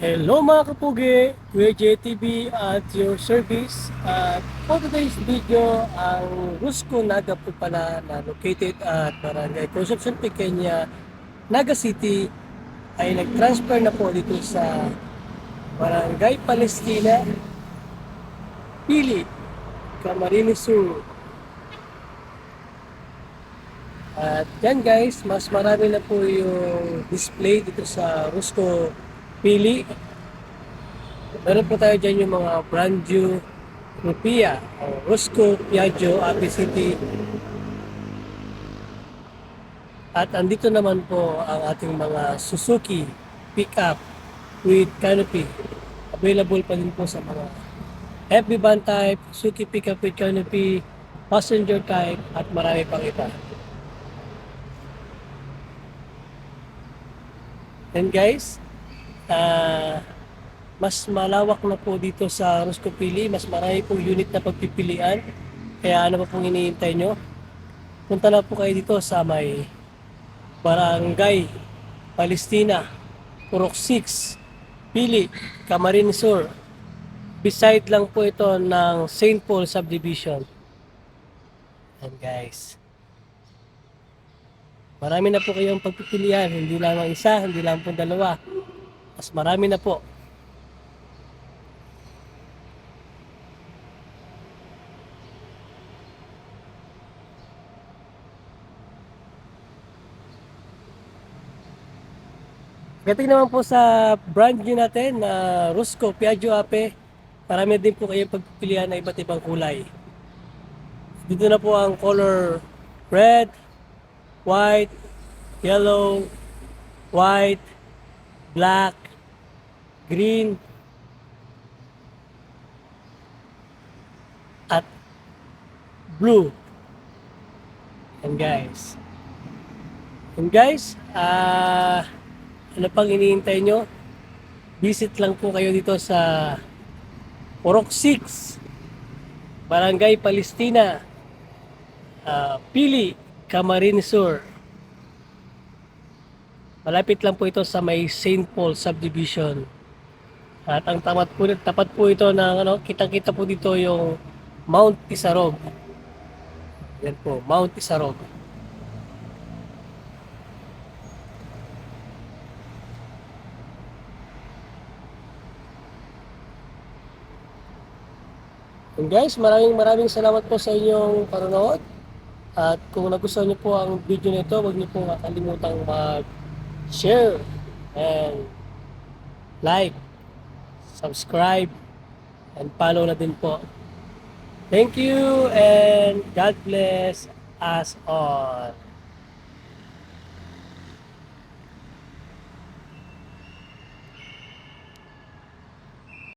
Hello mga kapugi, Kuya JTV at your service. At for today's video, ang Rusco Naga po pala na located at Barangay Concepcion Pequeña, Naga City ay nag-transfer na po dito sa Barangay Palestina, Pili, Camarines Sur. At yan guys, mas marami na po yung display dito sa Rusco Pili. Meron po tayo dyan yung mga brand new Rupia, Roscoe, Piaggio, Ape City. At andito naman po ang ating mga Suzuki pickup with canopy. Available pa din po sa mga FB van type, Suzuki pickup with canopy, passenger type, at marami pang iba. And guys, mas malawak na po dito sa Roscoe Pili, mas marami pong unit na pagpipilian. Kaya ano pa pong iniintay nyo? Punta na po kayo dito sa may Barangay Palestina, Purok 6, Pili, Camarines Sur. Beside lang po ito ng St. Paul Subdivision. And guys, marami na po kayong pagpipilian, hindi lang isa, hindi lang po dalawa. Mas marami na po. Pagdating naman po sa brand new natin na Roscoe, Piaggio, Ape, marami din po kayong pagpipilian na iba't ibang kulay. Dito na po ang color red, white, yellow, white, black, green, at blue. And guys, ano pang iniintay nyo? Visit lang po kayo dito sa Purok 6, Barangay Palestina, Pili, Camarines Sur. Malapit lang po ito sa may St. Paul Subdivision. At ang tapat po ito ng kitang-kita po dito yung Mount Isarog. Yan po, Mount Isarog. And guys, maraming salamat po sa inyong panonood. At kung nagustuhan niyo po ang video nito, huwag niyo po kakalimutang mag-share and like, subscribe, and follow na din po. Thank you and God bless us all.